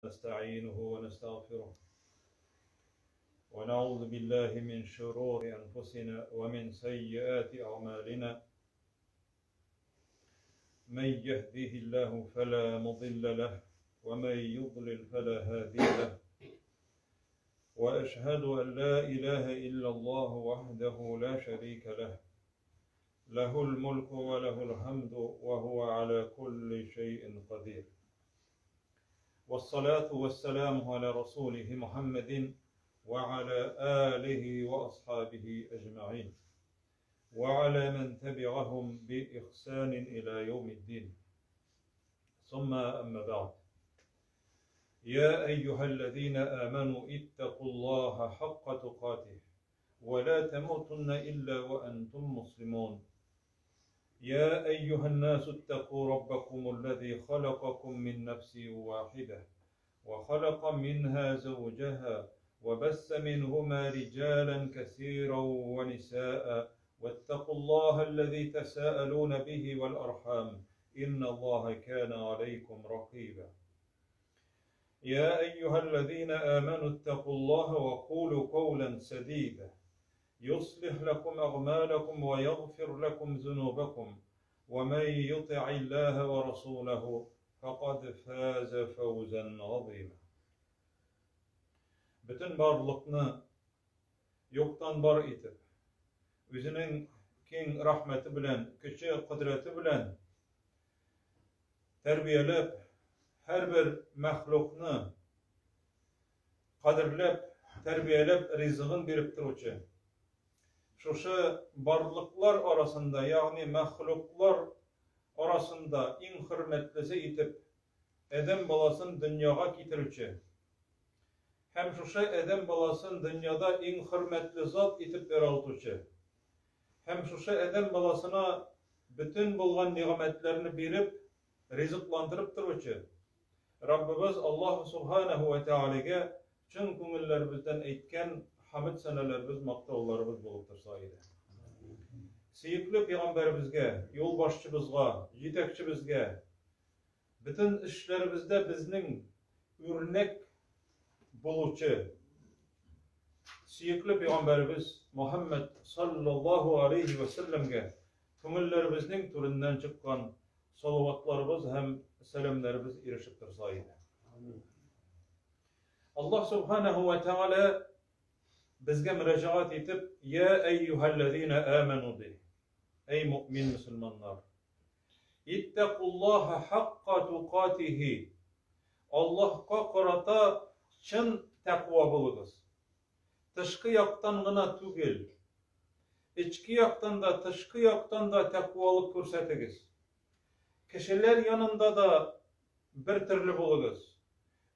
نستعينه ونستغفره ونعوذ بالله من شرور أنفسنا ومن سيئات أعمالنا من يهده الله فلا مضل له ومن يضلل فلا هادي له وأشهد أن لا إله إلا الله وحده لا شريك له له الملك وله الحمد وهو على كل شيء قدير والصلاة والسلام على رسوله محمد وعلى آله وأصحابه أجمعين وعلى من تبعهم بإحسان إلى يوم الدين ثم أما بعد يا أيها الذين آمنوا اتقوا الله حق تقاته ولا تموتن إلا وأنتم مسلمون يا أيها الناس اتقوا ربكم الذي خلقكم من نفس واحدة وخلق منها زوجها وبث منهما رجالا كثيرا ونساء واتقوا الله الذي تساءلون به والأرحام إن الله كان عليكم رقيبا يا أيها الذين آمنوا اتقوا الله وقولوا قولا سديدا يصلح لكم أعمالكم ويغفر لكم ذنوبكم ومن يطع الله ورسوله فقد فاز فوزا عظيما. Bütün barlıkны yoktan bar etip, özünün keng rahmeti bilen, küçük kudreti bilen terbiyelep, her bir mahlukny kadirlep, terbiyelep rizgin berip turuvchi. Şuşu barlıklar arasında, yani mahluklar arasında en hürmetlisi etip Edem balasın dünyaga kitiruvchi. Hem şuşu Edem balasın dünyada en hürmetli zat etip beraltuvchi. Hem şuşu Edem balasına bütün bulgan nimetlerini berip rizıklandırıp turuvchi. Rabbimiz Allah Subhanahu ve Teala'ga çın köngüllerimizden aytgan hamd senelerimiz, maqtavlarımız bolup tursa edi. Suyuklu Peygamberimizge, yol başçımızga, yetekçimizge, bütün işlerimizde bizning örnek boluvchi suyuklu Peygamberimiz Muhammed sallallahu aleyhi ve sellemge köngüllerimizning türünden çıkkan salavatlarımız hem selamlarımız erişip tursa edi. Allah Subhanahu ve Teala bizge müracaat etip ya eyyühellezine amenu de. Ey mümin Müslümanlar. İttakullaha hakka tukatihi. Allah'a karata çın takva bulunuz. Tışkı yaktan gına tügel. İçki yaktan da tışkı yaktan da takvalık körsetiniz. Kişiler yanında da bir türlü bulunuz.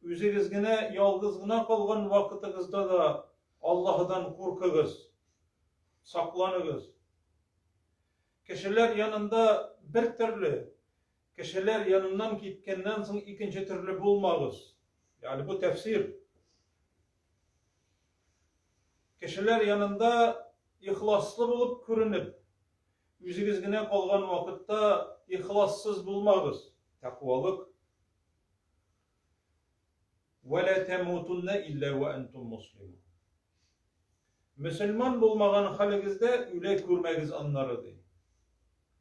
Üzerinizgine yalgızgına kalgan vakitinizde da Allah'dan korkunuz, saklanınız. Kişiler yanında bir türlü, kişiler yanından gitkenden sonra ikinci türlü bulmağız. Yani bu tefsir. Kişiler yanında ihlaslı bulup körünüp, üzerinizgine kalgan vakitte ihlassız bulmağız. Takvalık. وَلَا تَمُوتُنَّ إِلَّا وَأَنْتُمْ مُسْلِمُونَ. Müslüman bulmagan haligizde öle görmegiz anlarıdı.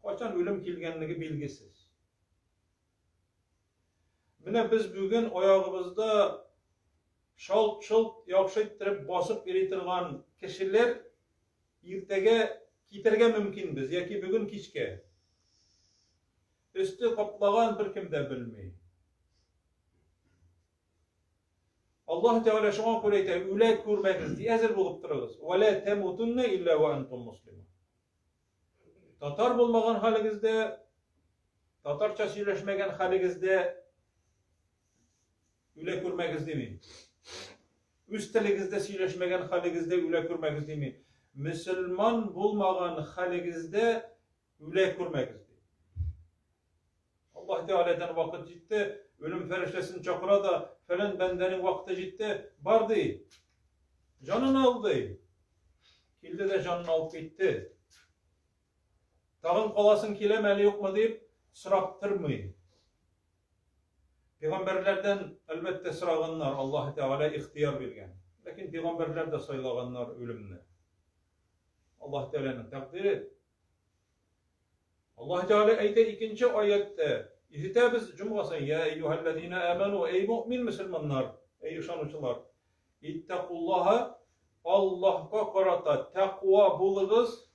Kaçan ölüm kelgenligi belgisiz. Mine biz bugün oyağımızda şalt yakşaytırıp basıp eritirgan kişiler ertege kitirge mümkün biz, yaki bugün kişke. Üstü kaplagan bir kim de bilmeyi. Allah Teala şuna koyaydı, öyle görmegiz diye ezir bulup dururuz. وَلَا تَمُوتُنَّ إِلَّا وَأَنْتُمْ مُسْلِمُونَ. Tatar bulmagan haligizde, Tatarça söyleşmegen haligizde öyle görmegiz değil mi? Üst tiligizde söyleşmegen haligizde öyle görmegiz değil mi? Müslüman bulmagan haligizde öyle görmegiz değil mi? Allah Teala'dan vakit gitti, ölüm feriştesini çakıra da falan bendenin vakti gitti, bardı. Canını aldı. Kildi de canını alıp gitti. Tağın kalasın kilemeli yok mu deyip sıraptırmıyor. Peygamberlerden elbette sıraganlar Allah Teala ihtiyar bilgen. Lakin peygamberler de saylaganlar ölümne. Allah Teala'nın takdiri. Allah Teala ayette ikinci ayette İhtitabız cumhurasın ya eyyühellezine amenu ey mümin müslümanlar ey ışanıcılar ittakullaha Allah'a karata takva bulunuz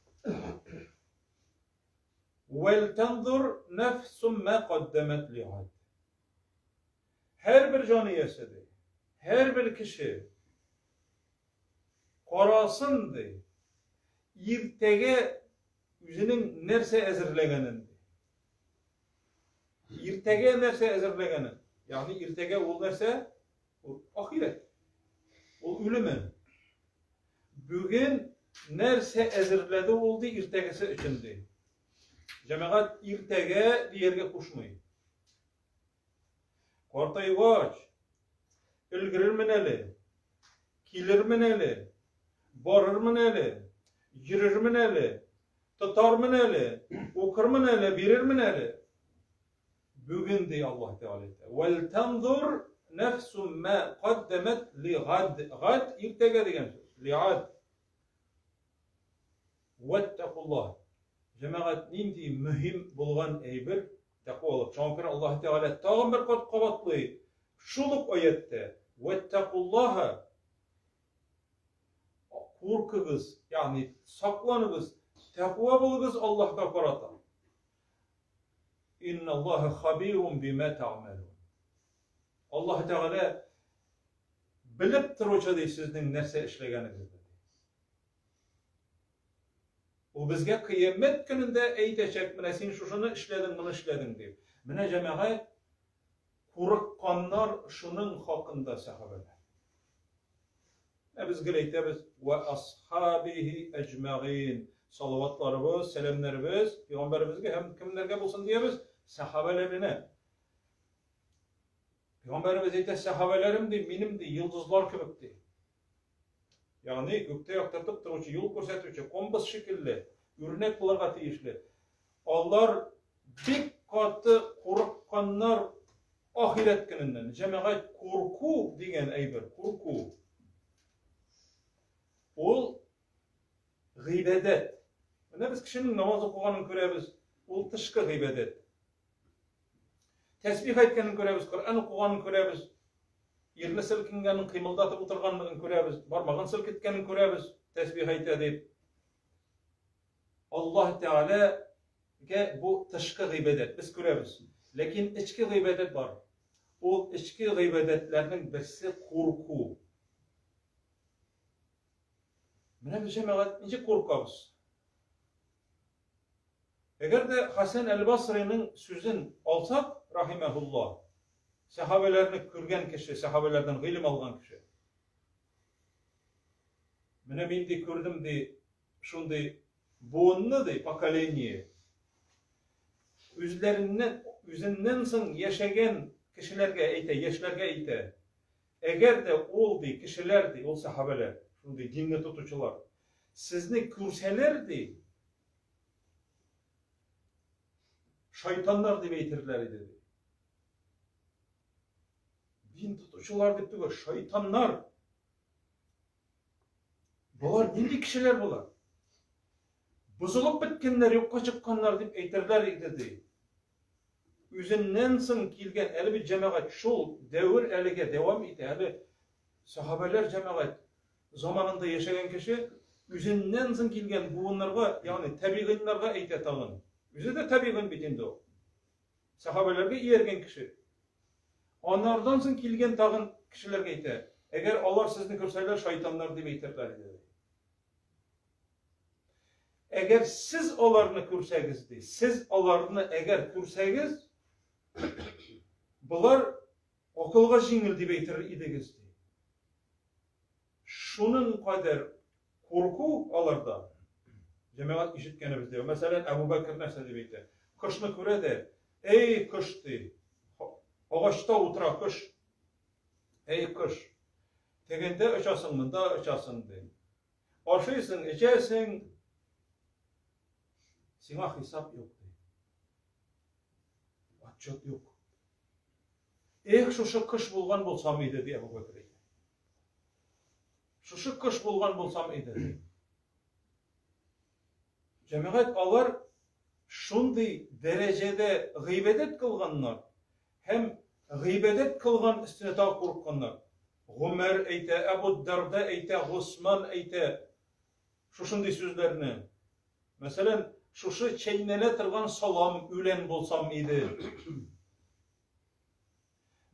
vel tanzur nefsum ma qaddemet li'ad. Her bir canı yesedi, her bir kişi karasındı, irtege yüzünün nerse ezirlegenin. İrtege nerse ezirlegenin. Yani irtege ol nerse ahiret. O ölümün. Bugün nerse ezirledi oldu irtegesi içindi. Cemaat irtege diyerge kuşmayı. Kortayıvaç, ilgirir mineli, kilir mineli, barır mineli, girir mineli, tutar mineli, okur mineli, birir mineli. Bugün diye Allah Teala. Vel tanzur nefsum ma qaddemet li gad. Gad irtege diyen söz. Li ad. Vettekullah. Cemaat nindi mühim bulgan eybir takvalık. Çünkü Allah Teala tağın bir kat kavatlı şuluk ayette vettekullaha korkuguz yani saklanıgız takva buluguz Allah'a karata. İnna Allaha habirun bima ta'malun. Allah Teala bilip turuşadı sizin nerse işlegeninizi. O bizge kıyamet gününde eytecek mine sen şunu işledin bunu işledin deyip. Mine cemaat korkanlar şunun hakkında sahabeler. Biz güleytemiz ve ashabihi ecma'in salavatlarımız, selamlarımız Peygamberimizge hem kimlerge bulsun diyemiz sahabelerine. Peygamberimiz eyte sahabelerim de benim de yıldızlar köpükti. Yani gökte yaktırtıp duruşu, yol ko'rsatuvchi, kompas şekilli, örnek bularga teyişli. Onlar bek katı korkanlar ahiret gününden. Cemaat korku degen aybir, korku. Ol gıybedet. Ne biz kişinin namaz okuganın köremiz, ol tışkı gıybedet. Tesbih aytganın köremiz, Kur'an okuganın köremiz. Yerine silkingenin kıymıldatıp oturganlığın köremiz, barmağın silkitgenin köremiz, tesbih ayta deyip. Allah Teala'ga bu tışkı gıybedet, biz köremiz. Lakin içki gıybedet var. O içki gıybedetlerinin birisi korku. Mine biz cemaat nice korkabız. Eğer de Hasan el-Basri'nin sözün alsak, rahimehullah, sahabelerini kürgen kişi, sahabelerden ilim algan kişi. Mine ben de kürdüm de, şunday boğunlu de, pokoleniye. Üzünden son yaşayan kişilerge eyte, yaşlarga eyte. Eğer de ol de, kişiler de, ol sahabeler, şunday dinle tutucular, sizni kürseler de, şeytanlar de beytirler dedi. Din tutucular dedi ki şeytanlar. Bunlar nindi kişiler bunlar. Bozulup bitkenler, yokka çıkkanlar deyip eytirler dedi. Üzünden son kilgen eli bir cemaat şol devir elige devam eti. Eli sahabeler cemaat zamanında yaşayan kişi üzünden son kilgen buğunlarga yani tabiğinlarga eyte tağın. Üzü de tabiğin bitindi o. Sahabelerge iyergen kişi. Onlardan son kilgen tağın kişilerge eyte. Eğer Allah sizni körseyler şeytanlar deyip eytirler dedi. Eğer siz onlarını körsegizdi, siz onlarını eğer körsegiz, bular akılga jingil deyip eytirir idegizdi. Şunun kadar korku alarda. Cemaat işitkenimiz diyor. Mesela Ebu Bekir nerse deyip eytir. Kışını köre de, ey kış dey. Ağaçta otura kış. Ey kış. Tegende içasın mı da içasın dey. Aşıysın, içersin. Sina hesap yok dey. Atçat yok. Şuşu kış bulgan bolsam iydi diye Ebu Bekir. Şuşu kış bulgan bolsam iydi. Cemaat alar şunday derecede gıybedet kılganlar, hem gıybedet kılgan üstüne ta korkkanlar. Ömer eyte, Ebu Darda eyte, Osman eyte, şuşunday sözlerini. Mesela şuşu çeynele tırgan salam ülen bolsam iydi.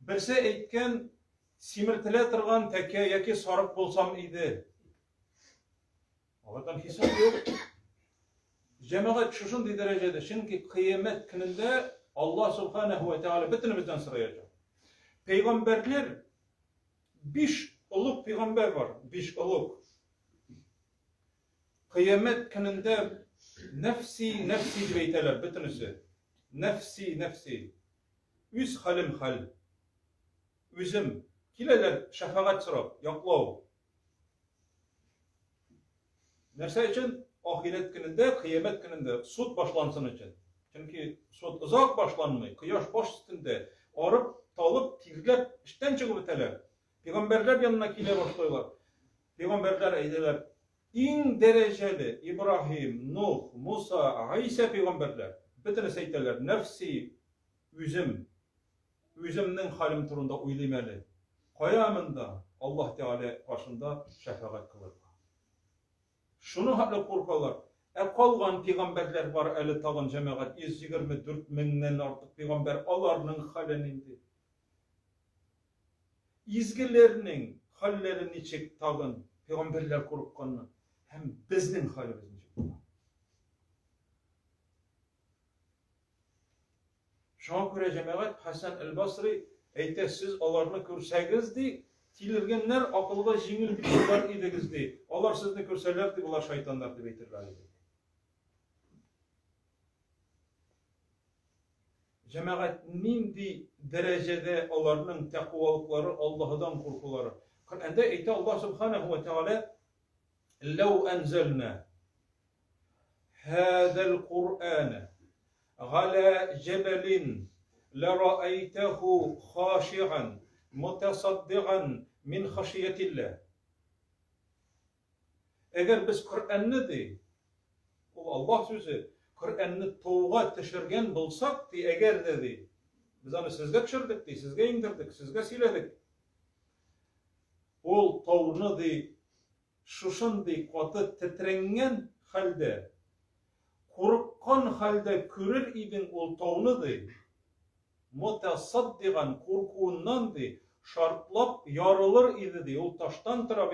Birse eytken simirtile tırgan teke yaki sarık bolsam iydi. Ağadan hesap yok. Cemaat şuşunday derecede. Çünkü kıyamet gününde Allah Subhanahu ve Teala bütünümüzden sırayacak. Peygamberler, 5 uluk peygamber var. 5 uluk. Kıyamet gününde nefsi nefsi deyteler bütünüsü. Nefsi nefsi. Üz halim hal. Üzüm. Kileler şefaat sırap, yaklav. Nerse için? Ahiret gününde, kıyamet gününde sud başlansın için. Çünkü sud uzak başlanmıyor. Kıyaş baş üstünde. Arıp, talıp, tirler, işten çıkıp öteler. Peygamberler yanına kile başlıyorlar. Peygamberler eydiler. En dereceli İbrahim, Nuh, Musa, İsa peygamberler. Bütün seyteler. Nefsi, üzüm. Üzümün halim turunda uylimalı. Kıyamında Allah Teala başında şefaat kılır. Şunu haklı korkarlar. Kalgan peygamberler var eli tağın cemaat 124 binden artık peygamber alarının halenindi. İzgilerinin hallerini çek tağın peygamberler korkkanını hem bizning halimizni çek. Şuna göre cemaat Hasan el-Basri eyte siz alarını körsegizdi. Tilirgenler akılga jingil bitkiler idegizdi. Onlar sizni körselerdi, bular şeytanlar deb eytirler idi. Cemaat nindi derecede onların takvalıkları, Allah'dan korkuları. Kur'an'da eyte Allah Subhanahu ve Teala "Lev enzelna hadal Kur'an ala cebelin lera'aytehu khashi'an mutasaddigan min haşiyetillah." Eğer biz Kur'an'ı de, o Allah sözü, Kur'an'ı toğğa teşirgen bulsak de, eğer dedi, biz onu sizge düşürdük de, sizge indirdik, sizge siledik. O toğunu de, şuşunday katı titrengen halde, korkkan halde körür idin o toğunu de, mutasaddigan korkuundan de, şartlap yarılır idi de, o taştan tıra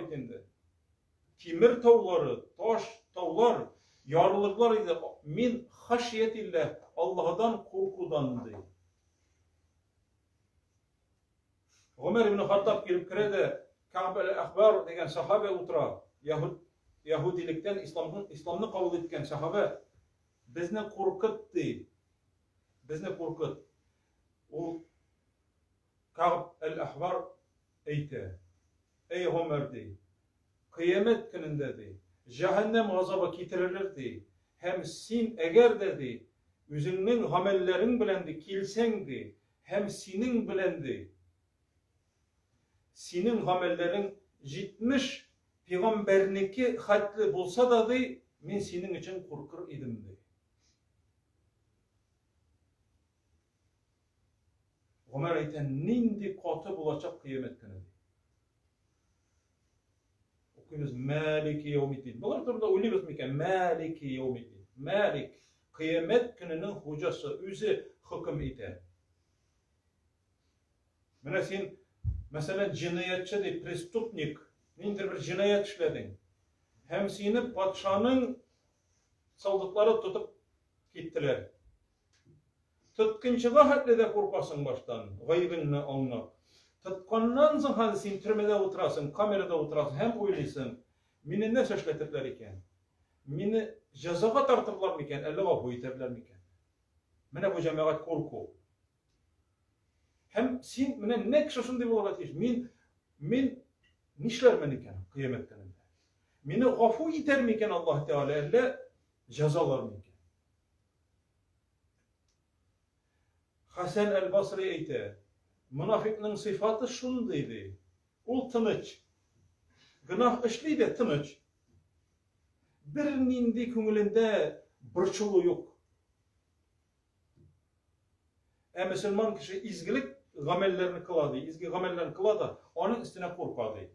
Timir tağları, taş tağlar, yarılırlar idi. Min haşiyetillah, Allah'dan korkudan de. Ömer ibn Hattab gelip kirede, Ka'b el-Ahbar degen sahabe otura, Yahudilikten İslam'ını kabul etken sahabe, bizne korkut de, bizne korkut. O Ka'b el-Ahbar eyte, ey Ömer de, kıyamet gününde de, cehennem azaba getirilir de, hem sin eğer dedi, üzünün amellerin bilendi, kilsen de, hem sinin bilendi, sinin amellerin 70 peygamberniki hatlı bulsa da de, men senin için korkur idim de. Ömer ayten nindi katı bulacak kıyamet günü. Okuyuz Maliki yevmiddin. Bunlar durumda uyluyuz miken? Maliki yevmiddin. Malik, kıyamet gününün hocası, özü hüküm eder. Mene sen, mesela cinayetçi de, prestupnik, nedir bir cinayet işledin. Hem seni patşanın saldıkları tutup gittiler. Tutkunçuğa hatle de korkasın baştan, gaybını anlap. Tutkandan sonra sen türmede oturasın, kamerada oturasın, hem oylaysın. Meni ne seçletirler iken? Meni cezağa tartırlar iken, Allah'a boyuterler iken? Mene bu cemaat korku. Hem sen mene ne kişisin diye olarak men nişler men iken kıyametten önce? Meni gafu iter mi iken Allah Teala ile cezalar mı iken? Hasan el-Basri eyte, Münafıkның sıfatı şundaydı. Ol tыныç. Günah işleydi tыныç. Bir nindi köngülünde burçulu yok. Müslüman kişi izgilik gamellerini kıladı. İzgi gamellerini kıladı. Onun üstüne korkadı.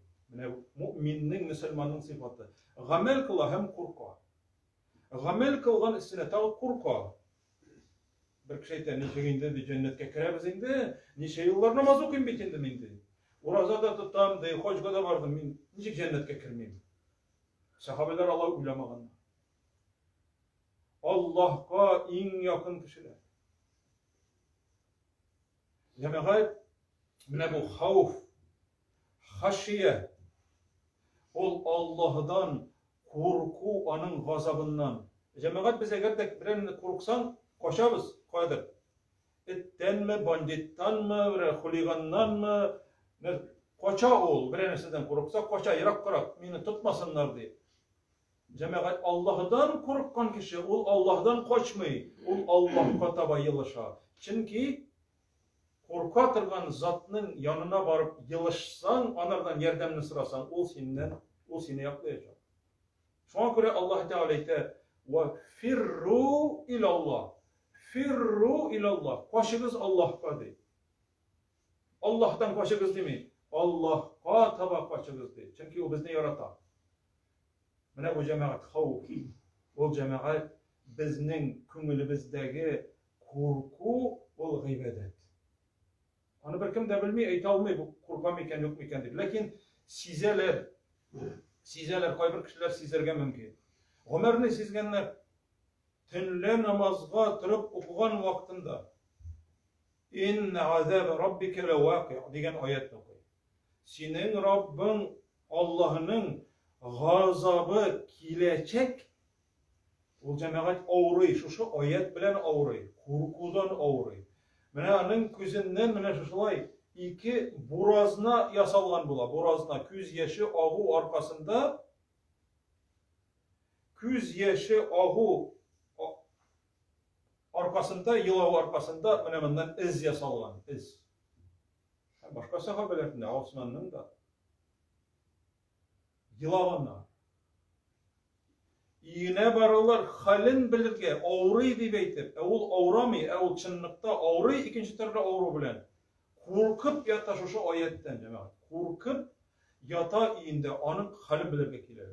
Müminnin, Müslümanın sıfatı. Gamel kıla hem korka. Gamel kılgan üstüne tağı korka. Bir kişi neçeginde de cennetke kiremiz indi. Neçe yıllar namaz okuyun bitindim indi. Urazada tutam dey, hoşga da vardım. Men necik cennetke kirmeyim. Sahabeler Allah uylamagan. Allah'a en yakın kişiler. Cemaat, mine bu havf, haşiye, ol Allah'dan korku, onun gazabından. Cemaat biz eğer de birini korksan, koşarız, koydur. Etten mi, bandittan mı, huligandan mı, koça ol, birinisinden korksa, koça, yirak korak, beni tutmasınlar diye. Cemaat Allah'dan korkan kişi, ol Allah'dan koçmayı, ol Allah'a taba yılışa. Çünkü korka tırgan zatının yanına barıp yılışsan, onlardan yardımını sırasan, o seni yaklayacak. Şuna göre Allah Teala ayette ve firru ilallah. Firru ilallah. Koşunuz Allah'a de. Allah'tan koşunuz değil mi? Allah'a taba koşunuz de. Çünkü o bizni yaratan. Mene bu cemaat havf. O cemaat bizning köngülümüzdeki korku, o gıybedet. Onu bir kim de bilmey, ayta olmay bu korkam eken yok eken deyip. Lakin sizeler, koy bir kişiler sizerge mümkün. Ömer'ni sizgenler tünle namazga tırıp okugan vaktında inne azab rabbike le vaki' degan oyatni koy. Senin Rabbin Allah'ın gazabı kilecek. O cemaat avruy, şu oyat bilen avruy, korkudan avruy. Mene onun közünden mene şuşulay iki burazına yasalgan bula. Burazına küz yaşı ahu arkasında yılağı arkasında mene bundan iz yasalgan, iz. Başka sahabelerinde Osman'ın da yılağına İğne barılar halin bilirge, avruy deyip eytip, ol avramay, ol çınlıkta avruy, ikinci türlü avru bilen. Korkup yata şu ayetten cemaat. Korkup yata iyinde onun halin bilirge kiler.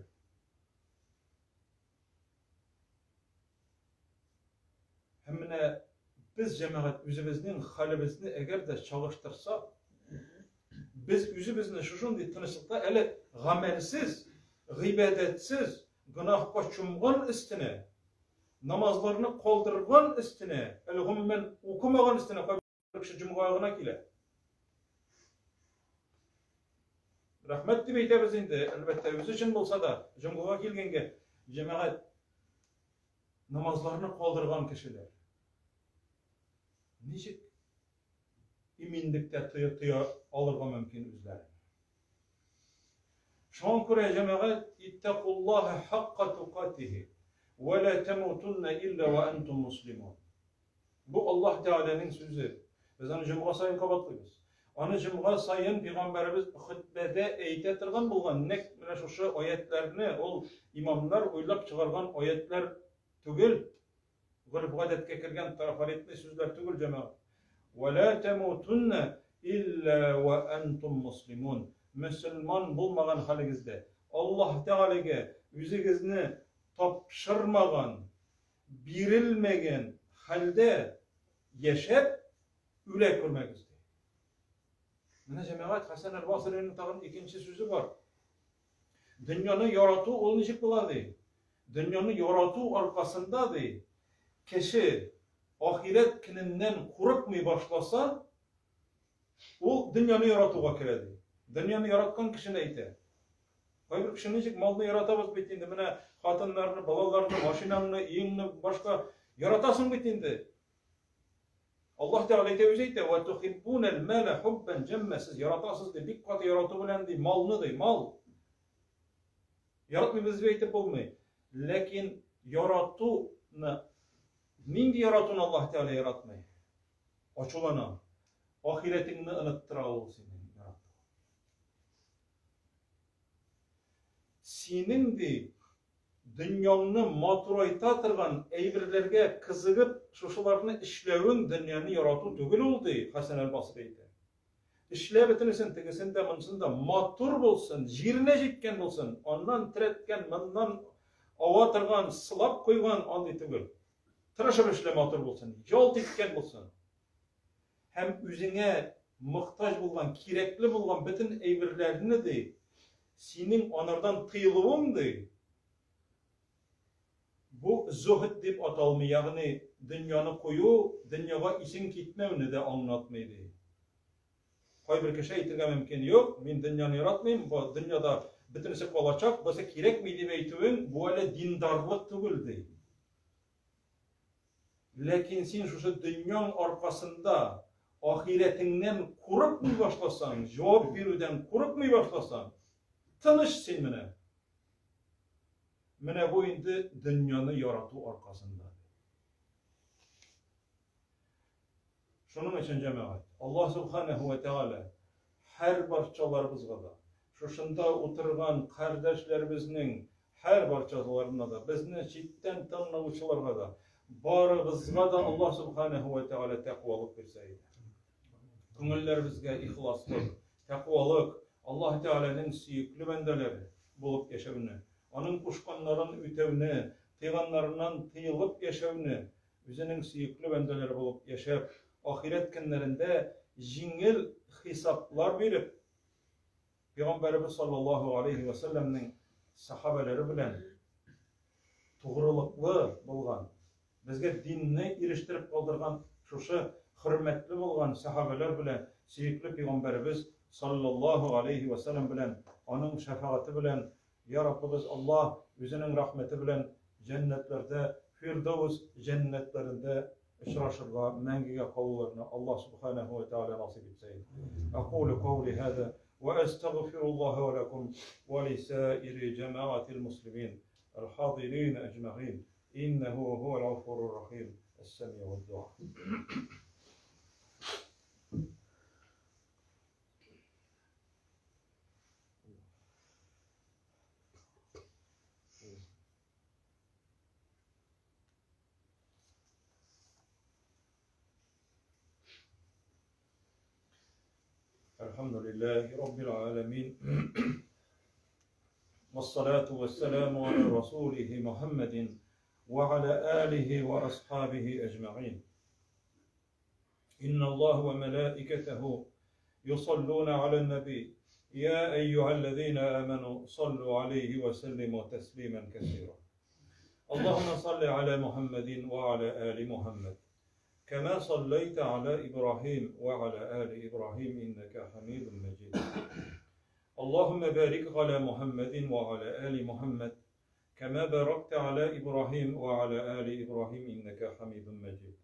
Hemine biz cemaat üzümüzün halimizni eğer de çalıştırsak, biz üzümüzün şuşun tınışlıkta ele gamelsiz, gıybedetsiz, günahqa çumgan istine, namazlarını kaldırgan istine, elgümmen okumagan istine, bir kişi cumgayağına kile. Rahmet deyip eytemiz indi, elbette özü için bolsa da, cumgağa kelgenge, cemaat namazlarını kaldırgan kişiler. Necik imindikte tıya alırga mümkün üzleri. Şoň köre cemaat ittaqullaha hakka tuqatihi ve la temutunna illa ve entum muslimun. Bu Allah Teala'nın sözü. Biz onu cümga sayın kabatlıyız. Onu cümga sayın Peygamberimiz hutbede eyte turgan bolgan nek mene şu ayetlerini ol imamlar oylap çıkargan ayetler tügül. Gurb gadetke kirgen tarafaretli sözler tügül cemaat. Ve la temutunna illa ve entum muslimun. Müslüman bulmagan haligizde Allah Teala'ga yüzügizni tapşırmagan, birilmegen halde yaşap üle körmegizde. Mene cemaat Hasan el-Basri'nin tağın ikinci sözü var. Dünyanı yaratı ol nişik buladı. Dünyanı yaratı arkasında de kişi ahiret kininden korkmay başlasa o dünyanı yaratıga kiredi. Dünyanı yaratkan kişi neydi? Hayır kişi necik malını yaratabız bittiğinde, mene hatınlarını, balalarını, maşinanını, iyini, başka yaratasın bittiğinde. Allah Teala özeydi ve tuhibbunel mâle hubben cemme, siz yaratasız de, bir katı yaratı bilen de, malını de, mal. Yaratmayı biz beytip olmayı. Lakin yaratını, nindi yaratını Allah Teala yaratmayı? Açılana. Ahiretini unuttıra ol senin yarattığı. Senin de dünyаны maturaita tırgan eybirlerge kızıgıp şuşularını işlevin dünyanı yaratı tügül oldu Hasan el-Basri eydi. İşlev etinisin tegisinde mınsında matur bolsun, jirine jitken bolsun, ondan tiretken, ondan ava tırgan, sılap koygan andı tügül. Tırışıp işle matur bolsun, yol titken bolsun. Hem üzüne muhtaç bulgan, kirekli bulgan bütün eybirlerini de senin onlardan tıyılıvın de bu zuhd deb atalmay, ya'ni dünyani koyu, dunyoga ising ketmavini de anlatmaydi. Qoy bir kishi aytgan mumkin yo'q, men dunyoni yaratmayman, bu dunyoda bitinisi qolacak, bo'lsa kerakmi deb aytuving, bu hali dindarlik tugul deydi. Lekin sen şu dünyanın arkasında ahiretinden korkmay başlasan, cevap beruvdan korkmay başlasan, tanış sen mene. Mene bu indi dünyani yaratу arkasında. Şunun için cemaat, Allah Subhanahu ve Teala her barçalarımızga da, şuşunda oturgan kardeşlerimizin her barçalarına da, bizni çitten tanıgıçılarga da, barımızga da Allah Subhanahu ve Teala takvalık verseydi. Köngüllerimizge ihlaslık, takvalık, Allah Teala'nın süyüklü bendeleri bulup yaşavını, onun kuşkanların ütevini, tıyganlarından tıyılıp yaşavını, üzerinin süyüklü bendeleri bulup yaşayıp, ahiret günlerinde jingil hesaplar verip, Peygamberimiz sallallahu aleyhi ve sellem'nin sahabeleri bilen toğrılıklı bulgan, bizge dinni eriştirip kaldırgan, şuşu hürmetli bulgan sahabeler bilen, süyüklü Peygamberimiz sallallahu aleyhi ve sellem bilen, onun şefaati bilen, Ya Rabbimiz Allah özünün rahmeti bilen cennetlerde, Firdevs cennetlerinde اشرشرغا منجيا قولنا الله سبحانه وتعالى نصيب السيد. أقول قولي هذا وأستغفر الله ولكم ولسائر جماعة المسلمين الحاضرين أجمعين إنه هو الغفور الرحيم السميع الدعاء. الحمد لله رب العالمين والصلاة والسلام على رسوله محمد وعلى آله وأصحابه أجمعين إن الله وملائكته يصلون على النبي يا أيها الذين آمنوا صلوا عليه وسلموا تسليما كثيرا اللهم صل على محمد وعلى آل محمد كما صليت على إبراهيم وعلى آل إبراهيم إنك حميد مجيد اللهم بارك على محمد وعلى آل محمد كما باركت على إبراهيم وعلى آل إبراهيم إنك حميد مجيد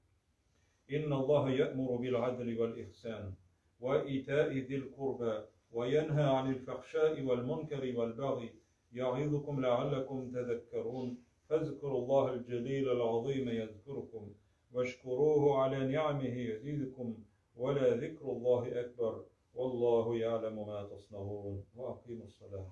إن الله يأمر بالعدل والإحسان وإيتاء ذي القربى وينهى عن الفحشاء والمنكر والبغي يعظكم لعلكم تذكرون فاذكروا الله الجليل العظيم يذكركم واشكروه على نعمه يزيدكم ولا ذكر الله أكبر والله يعلم ما تصنعون وأقيموا الصلاة